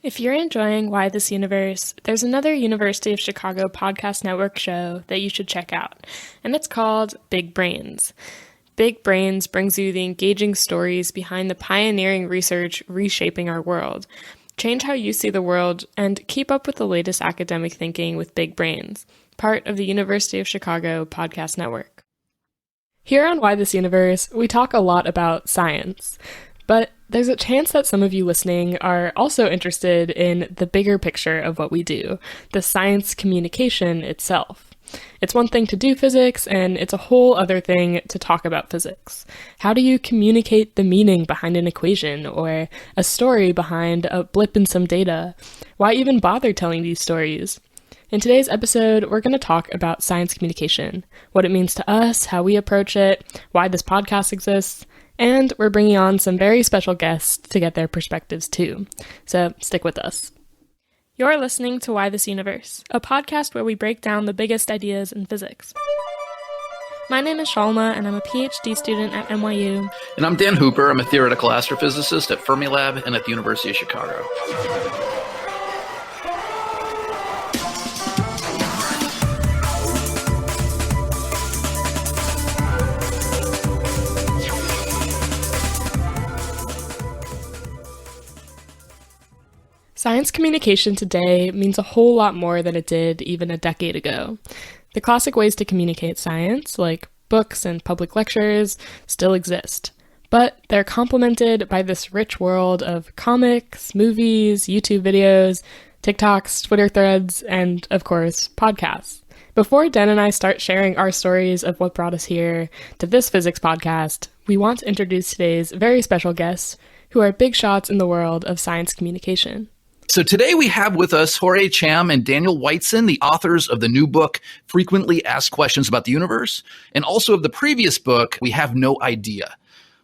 If you're enjoying Why This Universe, there's another University of Chicago podcast network show that you should check out, and it's called Big Brains. Big Brains brings you the engaging stories behind the pioneering research reshaping our world. Change how you see the world and keep up with the latest academic thinking with Big Brains, part of the University of Chicago podcast network. Here on Why This Universe, we talk a lot about science, but there's a chance that some of you listening are also interested in the bigger picture of what we do, the science communication itself. It's one thing to do physics, and it's a whole other thing to talk about physics. How do you communicate the meaning behind an equation or a story behind a blip in some data? Why even bother telling these stories? In today's episode, we're going to talk about science communication, what it means to us, how we approach it, why this podcast exists, and we're bringing on some very special guests to get their perspectives too. So stick with us. You're listening to Why This Universe, a podcast where we break down the biggest ideas in physics. My name is Shalma, and I'm a PhD student at NYU. And I'm Dan Hooper. I'm a theoretical astrophysicist at Fermilab and at the University of Chicago. Science communication today means a whole lot more than it did even a decade ago. The classic ways to communicate science, like books and public lectures, still exist. But they're complemented by this rich world of comics, movies, YouTube videos, TikToks, Twitter threads, and, of course, podcasts. Before Dan and I start sharing our stories of what brought us here to this physics podcast, we want to introduce today's very special guests who are big shots in the world of science communication. So today we have with us Jorge Cham and Daniel Whiteson, the authors of the new book, Frequently Asked Questions About the Universe, and also of the previous book, We Have No Idea.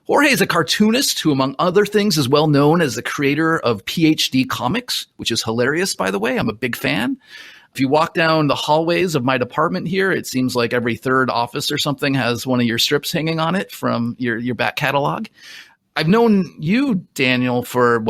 Jorge is a cartoonist who, among other things, is well known as the creator of PhD Comics, which is hilarious, by the way. I'm a big fan. If you walk down the hallways of my department here, it seems like every third office or something has one of your strips hanging on it from your back catalog. I've known you, Daniel, for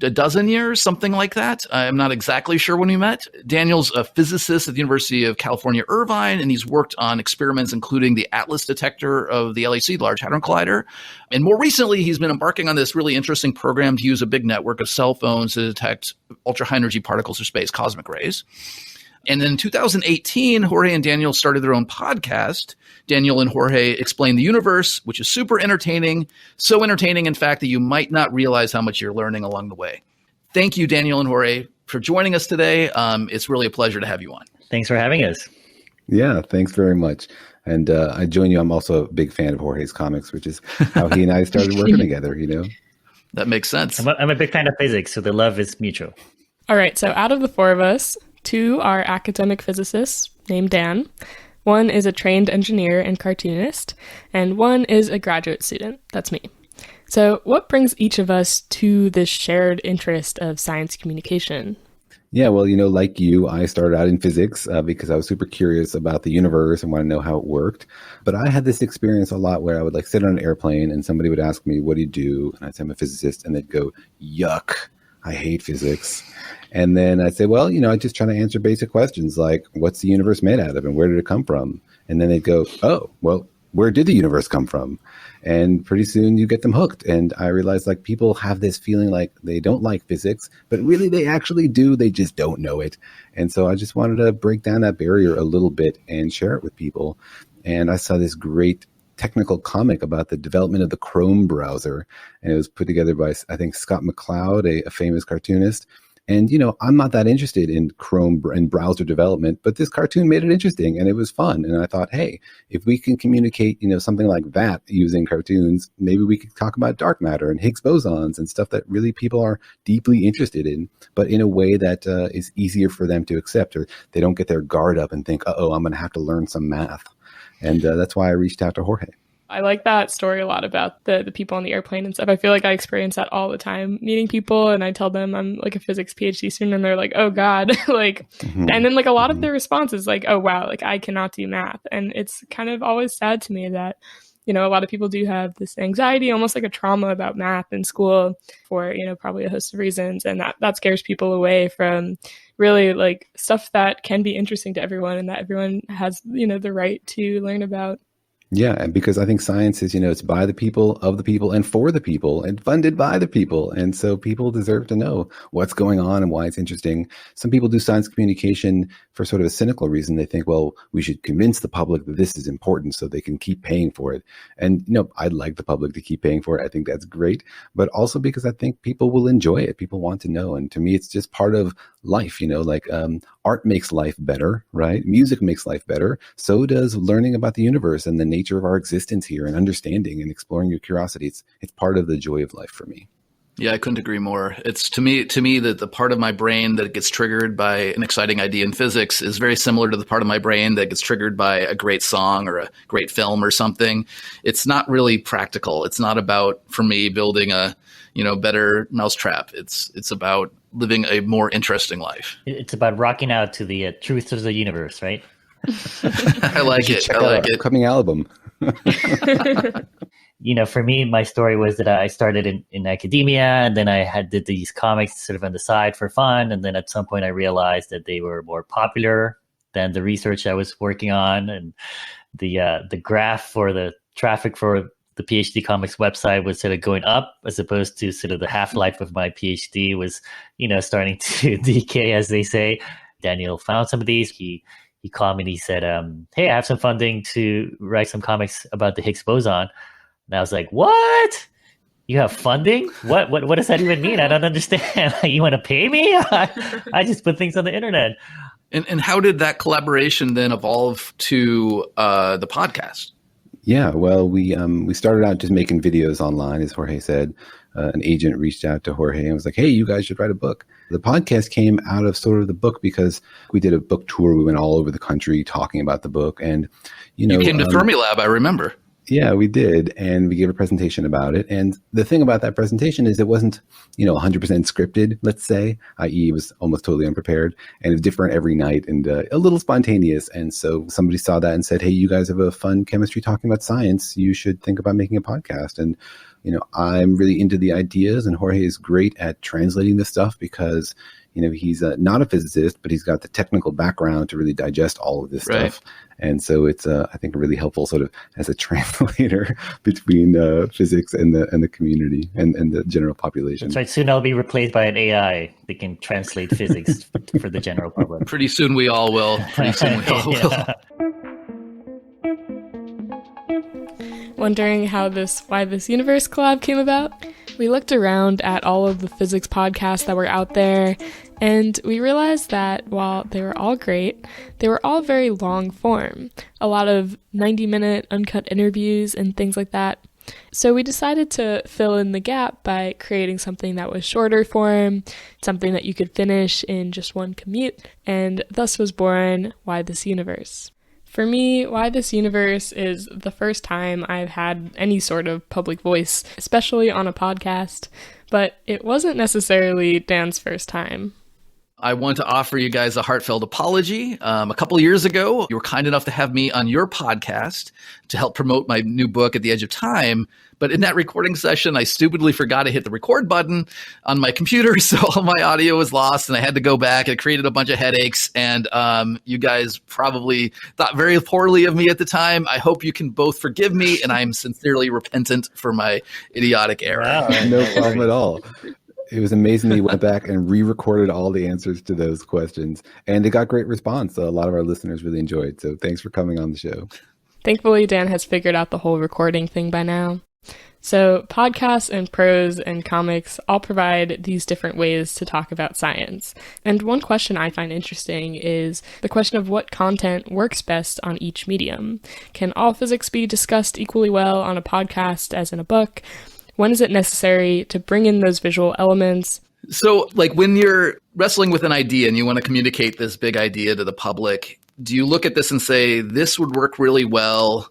a dozen years, something like that. I'm not exactly sure when we met. Daniel's a physicist at the University of California, Irvine, and he's worked on experiments including the ATLAS detector of the LHC, the Large Hadron Collider. And more recently, he's been embarking on this really interesting program to use a big network of cell phones to detect ultra-high energy particles of space, cosmic rays. And in 2018, Jorge and Daniel started their own podcast. Daniel and Jorge Explain the Universe, which is super entertaining. So entertaining, in fact, that you might not realize how much you're learning along the way. Thank you, Daniel and Jorge, for joining us today. It's really a pleasure to have you on. Thanks for having us. Yeah, thanks very much. And I join you. I'm also a big fan of Jorge's comics, which is how he and I started working together, you know? That makes sense. I'm a big fan of physics, so the love is mutual. All right, so out of the four of us, two are academic physicists named Dan. One is a trained engineer and cartoonist, and one is a graduate student. That's me. So what brings each of us to this shared interest of science communication? Yeah, well, you know, like you, I started out in physics because I was super curious about the universe and want to know how it worked. But I had this experience a lot where I would sit on an airplane and somebody would ask me, what do you do? And I'd say I'm a physicist, and they'd go, yuck, I hate physics. And then I'd say, well, you know, I just try to answer basic questions like, what's the universe made out of and where did it come from? And then they'd go, oh, well, where did the universe come from? And pretty soon you get them hooked. And I realized like people have this feeling like they don't like physics, but really they actually do. They just don't know it. And so I just wanted to break down that barrier a little bit and share it with people. And I saw this great technical comic about the development of the Chrome browser. And it was put together by, I think, Scott McCloud, a famous cartoonist. And, you know, I'm not that interested in Chrome and browser development, but this cartoon made it interesting and it was fun. And I thought, hey, if we can communicate, you know, something like that using cartoons, maybe we could talk about dark matter and Higgs bosons and stuff that really people are deeply interested in, but in a way that is easier for them to accept, or they don't get their guard up and think, uh-oh, I'm going to have to learn some math. And that's why I reached out to Jorge. I like that story a lot about the people on the airplane and stuff. I feel like I experience that all the time, meeting people, and I tell them I'm like a physics PhD student, and they're like, oh God, like, and then like a lot of their response is like, oh wow, like I cannot do math. And it's kind of always sad to me that a lot of people do have this anxiety, almost like a trauma about math in school for, probably a host of reasons. And that scares people away from really like stuff that can be interesting to everyone and that everyone has, the right to learn about. Yeah, and because I think science is, it's by the people, of the people, and for the people, and funded by the people. And so people deserve to know what's going on and why it's interesting. Some people do science communication for sort of a cynical reason. They think, well, we should convince the public that this is important so they can keep paying for it. And, I'd like the public to keep paying for it. I think that's great. But also because I think people will enjoy it. People want to know. And to me, it's just part of life, art makes life better, right? Music makes life better. So does learning about the universe and the nature of our existence here and understanding and exploring your curiosity. It's part of the joy of life for me. Yeah, I couldn't agree more. It's to me that the part of my brain that gets triggered by an exciting idea in physics is very similar to the part of my brain that gets triggered by a great song or a great film or something. It's not really practical. It's not about, for me, building a, better mousetrap. It's about living a more interesting life. It's about rocking out to the truths of the universe, right? I like it. I like it. Upcoming album. For me, my story was that I started in academia, and then I did these comics sort of on the side for fun. And then at some point I realized that they were more popular than the research I was working on. And the graph for the traffic for the PhD comics website was sort of going up, as opposed to sort of the half-life of my PhD was, starting to decay, as they say. Daniel found some of these. He called me and he said, hey, I have some funding to write some comics about the Higgs boson. And I was like, what? You have funding? What does that even mean? I don't understand. You want to pay me? I just put things on the internet. And how did that collaboration then evolve to the podcast? Yeah, well, we started out just making videos online, as Jorge said. An agent reached out to Jorge and was like, hey, you guys should write a book. The podcast came out of sort of the book because we did a book tour. We went all over the country talking about the book. And, you came to Fermilab, I remember. Yeah, we did. And we gave a presentation about it. And the thing about that presentation is it wasn't, 100% scripted, let's say, i.e. it was almost totally unprepared. And it was different every night and a little spontaneous. And so somebody saw that and said, hey, you guys have a fun chemistry talking about science. You should think about making a podcast. And, I'm really into the ideas. And Jorge is great at translating this stuff because, he's not a physicist, but he's got the technical background to really digest all of this stuff. And so it's, I think, really helpful sort of as a translator between physics and the community and the general population. That's right. Soon I'll be replaced by an AI that can translate physics for the general public. Pretty soon we all will. Wondering why this universe collab came about? We looked around at all of the physics podcasts that were out there, and we realized that while they were all great, they were all very long form. A lot of 90-minute uncut interviews and things like that. So we decided to fill in the gap by creating something that was shorter form, something that you could finish in just one commute, and thus was born Why This Universe. For me, Why This Universe is the first time I've had any sort of public voice, especially on a podcast, but it wasn't necessarily Dan's first time. I want to offer you guys a heartfelt apology. A couple of years ago, you were kind enough to have me on your podcast to help promote my new book, At the Edge of Time. But in that recording session, I stupidly forgot to hit the record button on my computer, so all my audio was lost, and I had to go back. It created a bunch of headaches, and you guys probably thought very poorly of me at the time. I hope you can both forgive me, and I'm sincerely repentant for my idiotic error. Wow. No problem at all. It was amazing that you went back and re-recorded all the answers to those questions. And it got great response. A lot of our listeners really enjoyed. So thanks for coming on the show. Thankfully, Dan has figured out the whole recording thing by now. So podcasts and prose and comics all provide these different ways to talk about science. And one question I find interesting is the question of what content works best on each medium. Can all physics be discussed equally well on a podcast as in a book? When is it necessary to bring in those visual elements? So, like when you're wrestling with an idea and you want to communicate this big idea to the public, do you look at this and say, this would work really well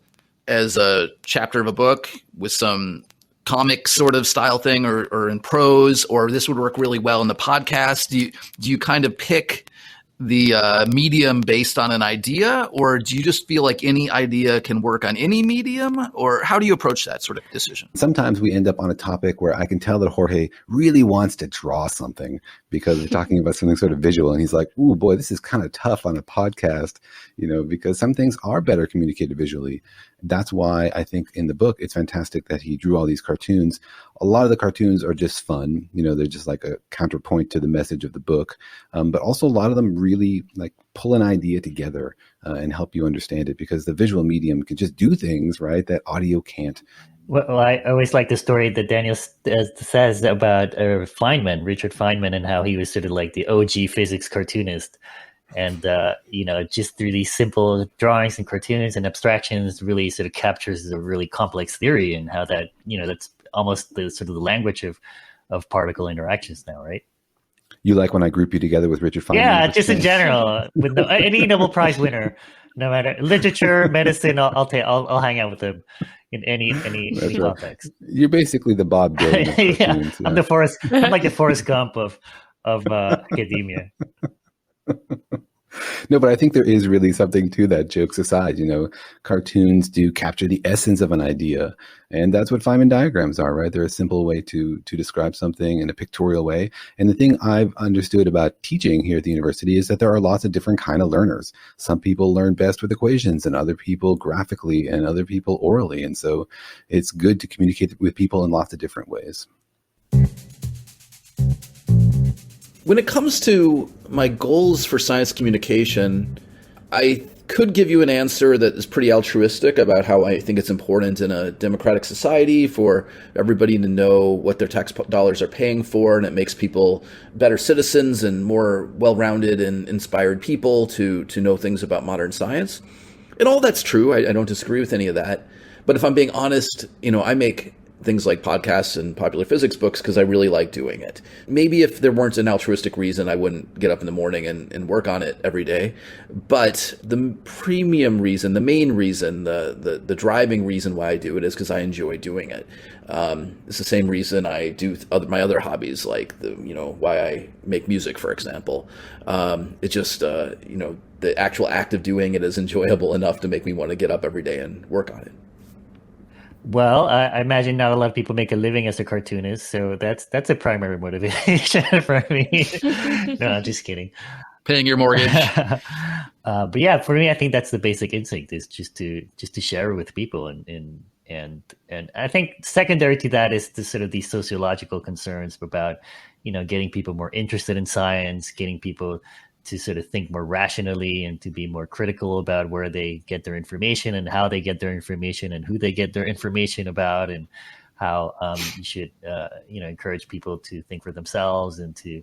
as a chapter of a book with some comic sort of style thing or in prose, or this would work really well in the podcast? Do you kind of pick the medium based on an idea, or do you just feel like any idea can work on any medium, or how do you approach that sort of decision? Sometimes we end up on a topic where I can tell that Jorge really wants to draw something because we're talking about something sort of visual. And he's like, ooh, boy, this is kind of tough on a podcast, because some things are better communicated visually. That's why I think in the book, it's fantastic that he drew all these cartoons. A lot of the cartoons are just fun. They're just like a counterpoint to the message of the book. But also a lot of them really like pull an idea together and help you understand it, because the visual medium can just do things, right, that audio can't. Well, I always like the story that Daniel says about Feynman, Richard Feynman, and how he was sort of like the OG physics cartoonist. And, just through these simple drawings and cartoons and abstractions really sort of captures a really complex theory, and how that, that's almost the sort of the language of particle interactions now, right? You like when I group you together with Richard Feynman? Yeah, just in general, with any Nobel Prize winner, no matter literature, medicine, I'll hang out with them in any context. You're basically the Bob Dylan of cartoons. Yeah. I'm like the Forrest Gump of academia. No, but I think there is really something to that, jokes aside. Cartoons do capture the essence of an idea. And that's what Feynman diagrams are, right? They're a simple way to describe something in a pictorial way. And the thing I've understood about teaching here at the university is that there are lots of different kind of learners. Some people learn best with equations, and other people graphically, and other people orally. And so it's good to communicate with people in lots of different ways. When it comes to my goals for science communication, I could give you an answer that is pretty altruistic about how I think it's important in a democratic society for everybody to know what their tax dollars are paying for, and it makes people better citizens and more well-rounded and inspired people to know things about modern science. And all that's true. I don't disagree with any of that. But if I'm being honest, I make things like podcasts and popular physics books because I really like doing it. Maybe if there weren't an altruistic reason, I wouldn't get up in the morning and work on it every day. But the premium reason, the main reason, the driving reason why I do it is because I enjoy doing it. It's the same reason I do my other hobbies, like why I make music, for example. It just, the actual act of doing it is enjoyable enough to make me want to get up every day and work on it. Well, I imagine not a lot of people make a living as a cartoonist, so that's a primary motivation for me. No, I'm just kidding. Paying your mortgage. But yeah, for me, I think that's the basic instinct, is just to share it with people, and I think secondary to that is the sort of these sociological concerns about getting people more interested in science, getting people to sort of think more rationally and to be more critical about where they get their information and how they get their information and who they get their information about, and how you should encourage people to think for themselves and to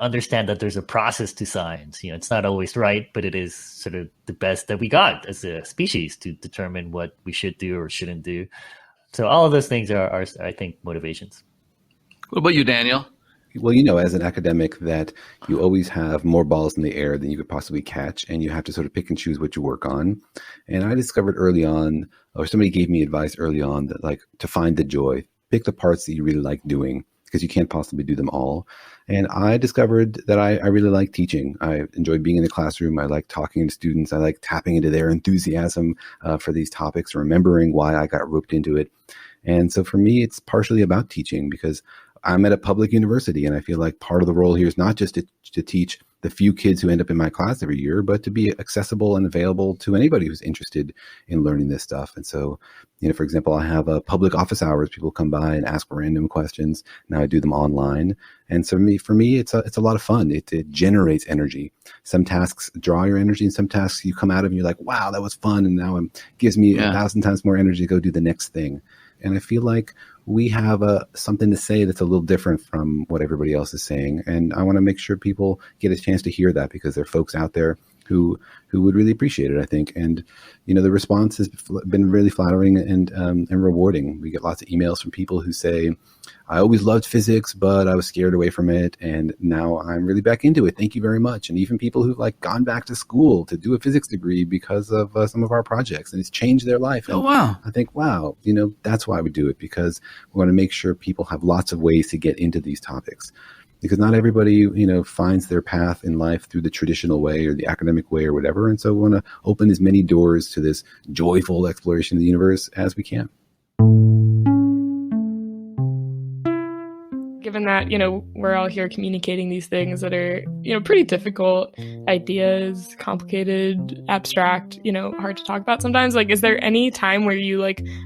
understand that there's a process to science. It's not always right, but it is sort of the best that we got as a species to determine what we should do or shouldn't do. So all of those things are I think, motivations. What about you, Daniel? Well, as an academic, that you always have more balls in the air than you could possibly catch, and you have to sort of pick and choose what you work on. And I discovered early on, or somebody gave me advice early on, that like to find the joy, pick the parts that you really like doing, because you can't possibly do them all. And I discovered that I really like teaching. I enjoy being in the classroom. I like talking to students. I like tapping into their enthusiasm for these topics, remembering why I got roped into it. And so for me, it's partially about teaching, because I'm at a public university, and I feel like part of the role here is not just to teach the few kids who end up in my class every year, but to be accessible and available to anybody who's interested in learning this stuff. And so, for example, I have public office hours. People come by and ask random questions. Now I do them online. And so for me, it's a lot of fun. It generates energy. Some tasks draw your energy, and some tasks you come out of and you're like, wow, that was fun. And now it gives me 1,000 times more energy to go do the next thing. And I feel like we have something to say that's a little different from what everybody else is saying. And I want to make sure people get a chance to hear that, because there are folks out there who would really appreciate it, I think. And, the response has been really flattering and rewarding. We get lots of emails from people who say, I always loved physics, but I was scared away from it, and now I'm really back into it. Thank you very much. And even people who've gone back to school to do a physics degree because of some of our projects, and it's changed their life. And oh, wow. I think, wow, that's why we do it, because we want to make sure people have lots of ways to get into these topics. because not everybody, finds their path in life through the traditional way or the academic way or whatever. And so we want to open as many doors to this joyful exploration of the universe as we can. Given that, we're all here communicating these things that are, pretty difficult ideas, complicated, abstract, hard to talk about sometimes. Like, is there any time where you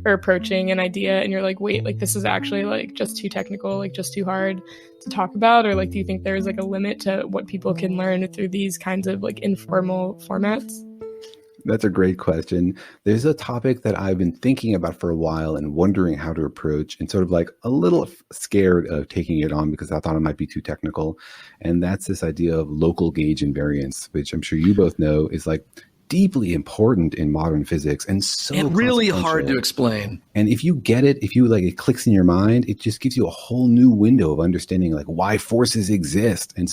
are approaching an idea and you're like, wait, this is actually just too technical, just too hard to talk about? Or do you think there's a limit to what people can learn through these kinds of informal formats? That's a great question. There's a topic that I've been thinking about for a while and wondering how to approach, and sort of a little scared of taking it on because I thought it might be too technical. And that's this idea of local gauge invariance, which I'm sure you both know is deeply important in modern physics and really hard to explain. And if you get it, it clicks in your mind, it just gives you a whole new window of understanding why forces exist. And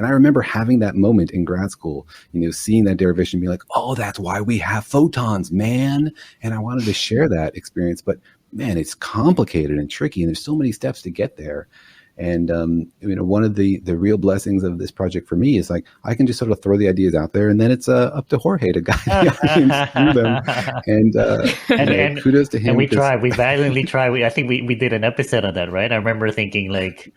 I remember having that moment in grad school, seeing that derivation, being oh, that's why we have photons, man. And I wanted to share that experience, but man, it's complicated and tricky, and there's so many steps to get there. And, one of the real blessings of this project for me is I can just sort of throw the ideas out there, and then it's up to Jorge to guide the audience through them. And kudos to him. And we valiantly try. I think we did an episode on that, right? I remember thinking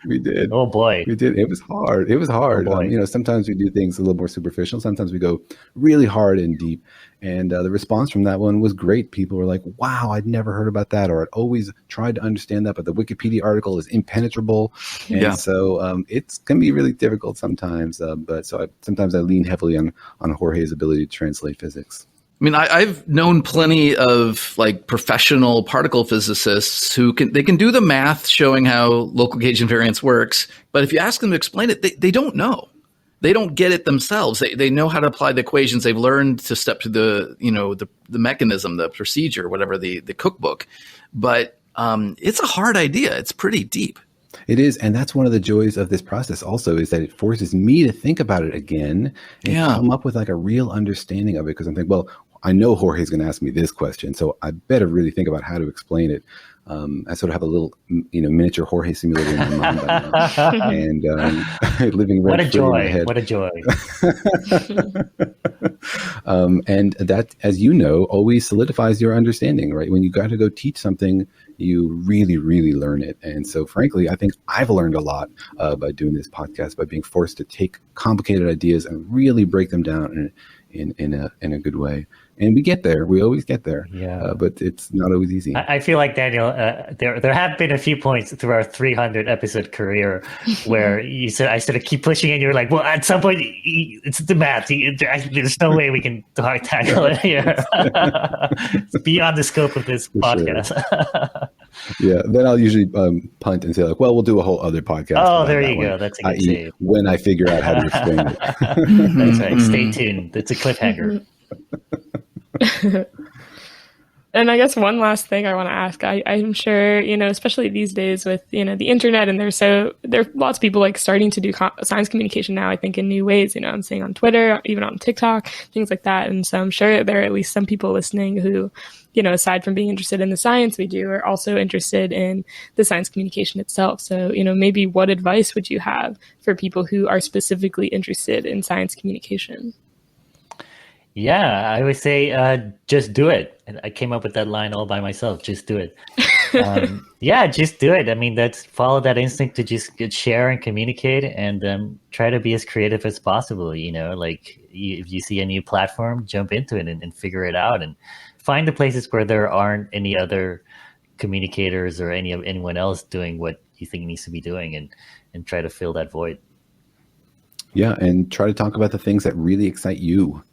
we did. Oh boy. We did. It was hard. Oh, sometimes we do things a little more superficial. Sometimes we go really hard and deep. And the response from that one was great. People were like, wow, I'd never heard about that, or I'd always tried to understand that, but the Wikipedia article is impenetrable. And so it can be really difficult sometimes. Sometimes I lean heavily on Jorge's ability to translate physics. I mean, I've known plenty of professional particle physicists who can do the math showing how local gauge invariance works. But if you ask them to explain it, they don't know. They don't get it themselves. They know how to apply the equations. They've learned to step to the mechanism, the procedure, whatever, the cookbook. But it's a hard idea. It's pretty deep. It is. And that's one of the joys of this process also, is that it forces me to think about it again and come up with a real understanding of it. Because I'm thinking, well, I know Jorge's going to ask me this question, so I better really think about how to explain it. I sort of have a little, miniature Jorge simulator in my mind by now, and living rent free in my head. What a joy! And that, as you know, always solidifies your understanding, right? When you got to go teach something, you really, really learn it. And so, frankly, I think I've learned a lot by doing this podcast, by being forced to take complicated ideas and really break them down in a good way. And we get there. We always get there. Yeah. But it's not always easy. I feel like, Daniel, there have been a few points through our 300 episode career where I sort of keep pushing and you're like, well, at some point, it's the math. There's no way we can tackle it here. It's beyond the scope of this podcast. Sure. Yeah. Then I'll usually punt and say, well, we'll do a whole other podcast. Oh, there you go. That's a good save. When I figure out how to explain it. That's right. Stay tuned. It's a cliffhanger. And I guess one last thing I want to ask, I'm sure, especially these days with, the internet, and there are lots of people starting to do science communication now, I think, in new ways. I'm seeing on Twitter, even on TikTok, things like that. And so I'm sure there are at least some people listening who, aside from being interested in the science we do, are also interested in the science communication itself. So, maybe what advice would you have for people who are specifically interested in science communication? Yeah, I would say just do it. I came up with that line all by myself. Just do it. Just do it. I mean, follow that instinct to just share and communicate, and try to be as creative as possible. If you see a new platform, jump into it and figure it out, and find the places where there aren't any other communicators or anyone else doing what you think needs to be doing, and try to fill that void. Yeah, and try to talk about the things that really excite you.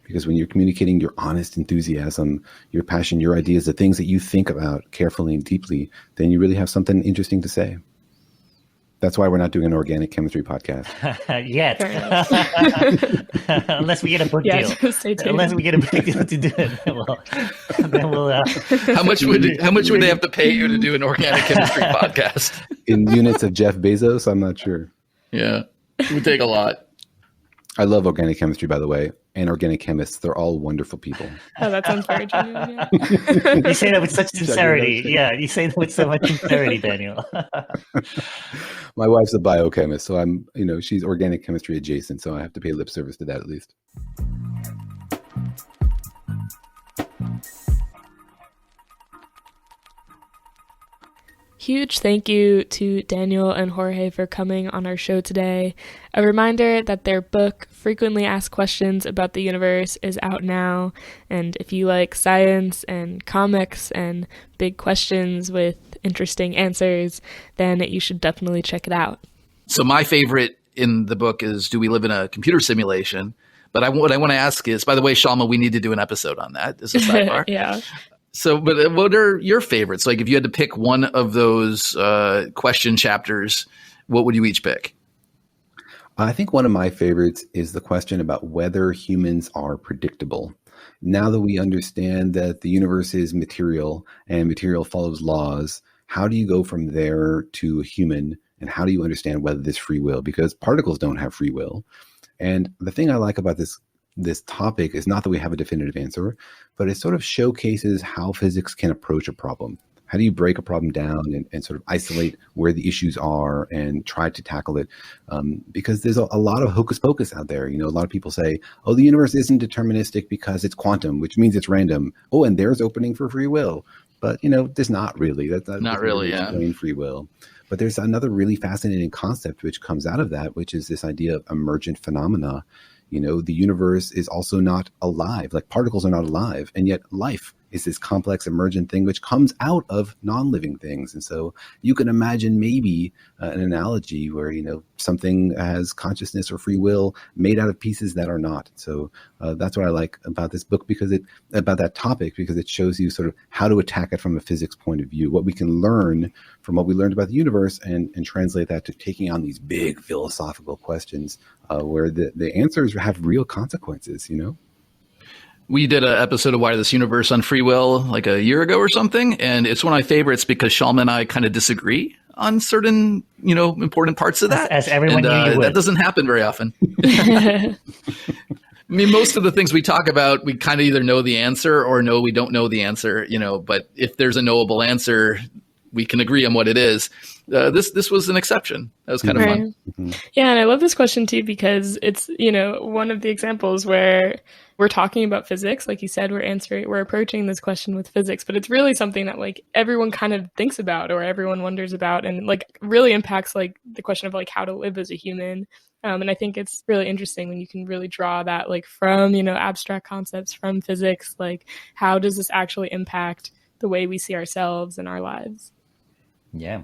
Because when you're communicating your honest enthusiasm, your passion, your ideas, the things that you think about carefully and deeply, then you really have something interesting to say. That's why we're not doing an organic chemistry podcast yet. Unless we get a book deal. Stay tuned. Unless we get a book deal to do it. Well, then we'll. How much would they have to pay you to do an organic chemistry podcast? In units of Jeff Bezos, I'm not sure. Yeah, it would take a lot. I love organic chemistry, by the way. and organic chemists. They're all wonderful people. Oh, that sounds very genuine. Yeah. You say that with such sincerity. Yeah, you say that with so much sincerity, Daniel. My wife's a biochemist, so she's organic chemistry adjacent, so I have to pay lip service to that at least. Huge thank you to Daniel and Jorge for coming on our show today. A reminder that their book, Frequently Asked Questions About the Universe, is out now. And if you like science and comics and big questions with interesting answers, then you should definitely check it out. So my favorite in the book is, do we live in a computer simulation? But what I want to ask is, by the way, Shalma, we need to do an episode on that. Is a sidebar. Yeah. So, but what are your favorites? Like, if you had to pick one of those question chapters, what would you each pick? I think one of my favorites is the question about whether humans are predictable. Now that we understand that the universe is material and material follows laws, how do you go from there to a human? And how do you understand whether there's free will? Because particles don't have free will. And the thing I like about this topic is not that we have a definitive answer, but it sort of showcases how physics can approach a problem. How do you break a problem down and sort of isolate where the issues are and try to tackle it? Because there's a lot of hocus pocus out there. A lot of people say, oh, the universe isn't deterministic because it's quantum, which means it's random. Oh, and there's opening for free will. But, there's not really. That's not really, yeah. Explain free will. But there's another really fascinating concept which comes out of that, which is this idea of emergent phenomena. The universe is also not alive, like particles are not alive, and yet life is this complex emergent thing which comes out of non-living things. And so you can imagine maybe an analogy where, something has consciousness or free will made out of pieces that are not. So that's what I like about this book, about that topic, because it shows you sort of how to attack it from a physics point of view, what we can learn from what we learned about the universe and translate that to taking on these big philosophical questions where the answers have real consequences, We did an episode of Why This Universe on free will like a year ago or something. And it's one of my favorites because Shalma and I kind of disagree on certain, important parts of that. As everyone knew you would. That doesn't happen very often. I mean, most of the things we talk about, we kind of either know the answer or no, we don't know the answer, but if there's a knowable answer, we can agree on what it is. This was an exception. That was kind of fun. Mm-hmm. Yeah, and I love this question too because it's, one of the examples where we're talking about physics. Like you said, we're approaching this question with physics, but it's really something that like everyone kind of thinks about or everyone wonders about and like really impacts like the question of like how to live as a human. And I think it's really interesting when you can really draw that like from, abstract concepts from physics, like how does this actually impact the way we see ourselves and our lives? Yeah.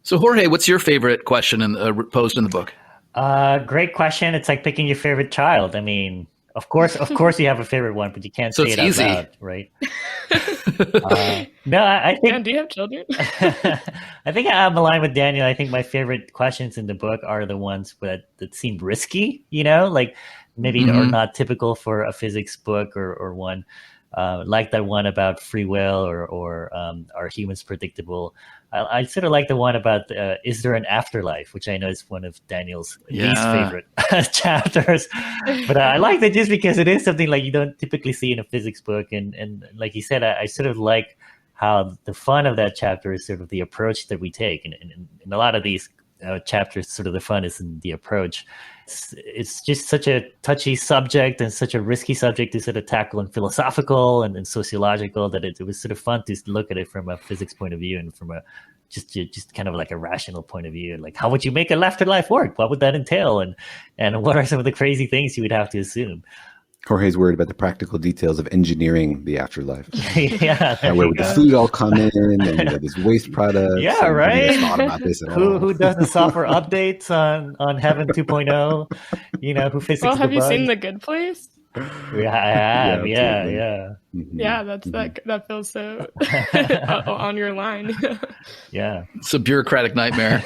So Jorge, what's your favorite question posed in the book? Great question. It's like picking your favorite child. I mean, of course you have a favorite one, but you can't say it out loud, right? No, I think. Yeah, do you have children? I think I'm aligned with Daniel. I think my favorite questions in the book are the ones that seem risky, like maybe are not typical for a physics book or one. Like that one about free will or are humans predictable? I sort of like the one about is there an afterlife, which I know is one of Daniel's least favorite chapters. But I like that just because it is something like you don't typically see in a physics book. And like you said, I sort of like how the fun of that chapter is sort of the approach that we take. And in a lot of these chapters, sort of the fun is in the approach. It's just such a touchy subject and such a risky subject to sort of tackle and philosophical and sociological that it was sort of fun to look at it from a physics point of view and from a just kind of like a rational point of view. Like, how would you make a afterlife work? What would that entail? And what are some of the crazy things you would have to assume? Jorge's worried about the practical details of engineering the afterlife. Yeah, and where would the food all come in, and there's waste products. Yeah, right. Thought about this at who all. does the software updates on Heaven 2.0? Who fixes Well, have the you bugs? seen The Good Place? Yeah, I have. Yeah. Mm-hmm. Yeah, that feels so on your line. Yeah. It's a bureaucratic nightmare.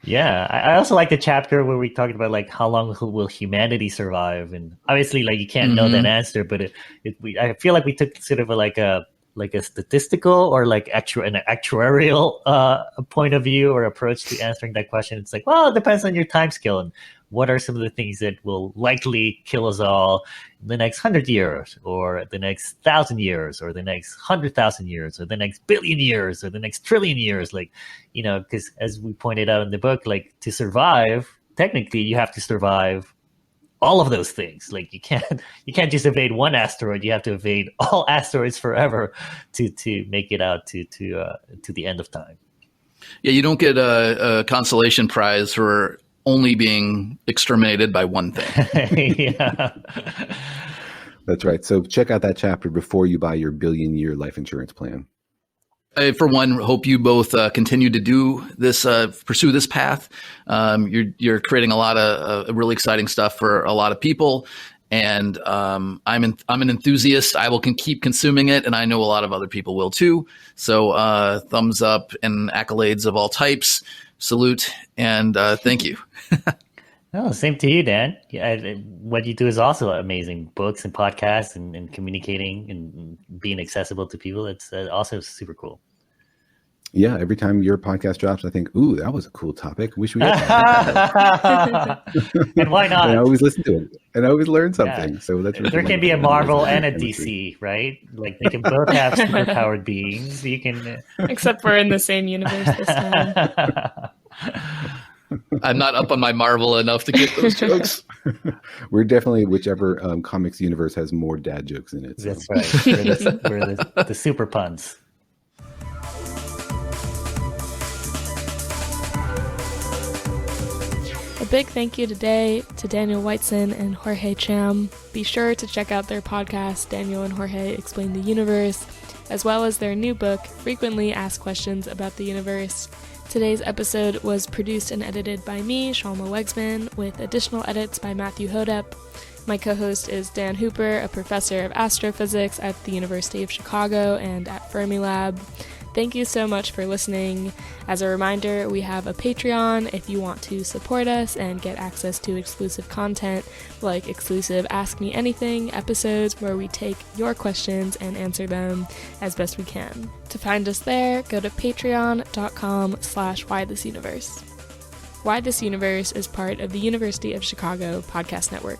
Yeah, I also like the chapter where we talked about like how long will humanity survive, and obviously like you can't know that answer, but I feel like we took sort of a like a statistical or like an actuarial point of view or approach to answering that question. It's like, well, it depends on your time scale and what are some of the things that will likely kill us all in the next 100 years or the next 1,000 years or the next 100,000 years or the next billion years or the next trillion years. Like, because as we pointed out in the book, like to survive, technically you have to survive all of those things. Like you can't just evade one asteroid. You have to evade all asteroids forever to make it out to the end of time. Yeah, you don't get a consolation prize for only being exterminated by one thing. Yeah. That's right. So check out that chapter before you buy your billion-year life insurance plan. I, for one, hope you both continue to do this, pursue this path. You're creating a lot of really exciting stuff for a lot of people, and I'm an enthusiast. I will keep consuming it, and I know a lot of other people will too. So thumbs up and accolades of all types. Salute and thank you. Oh, same to you, Dan. Yeah, what you do is also amazing. Books and podcasts and communicating and being accessible to people. It's also super cool. Yeah, every time your podcast drops, I think, ooh, that was a cool topic. Wish we had And why not? And I always listen to it. And I always learn something. Yeah. So that's there can be a Marvel and a DC, right? Like they can both have superpowered beings. You can Except we're in the same universe this time. I'm not up on my Marvel enough to get those jokes. We're definitely whichever comics universe has more dad jokes in it. So. That's right. We're the super puns. A big thank you today to Daniel Whiteson and Jorge Cham. Be sure to check out their podcast, Daniel and Jorge Explain the Universe, as well as their new book, Frequently Asked Questions About the Universe. Today's episode was produced and edited by me, Shalma Wegsman, with additional edits by Matthew Hodep. My co-host is Dan Hooper, a professor of astrophysics at the University of Chicago and at Fermilab. Thank you so much for listening. As a reminder, we have a Patreon if you want to support us and get access to exclusive content, like exclusive Ask Me Anything episodes where we take your questions and answer them as best we can. To find us there, go to patreon.com/whythisuniverse. Why This Universe is part of the University of Chicago Podcast Network.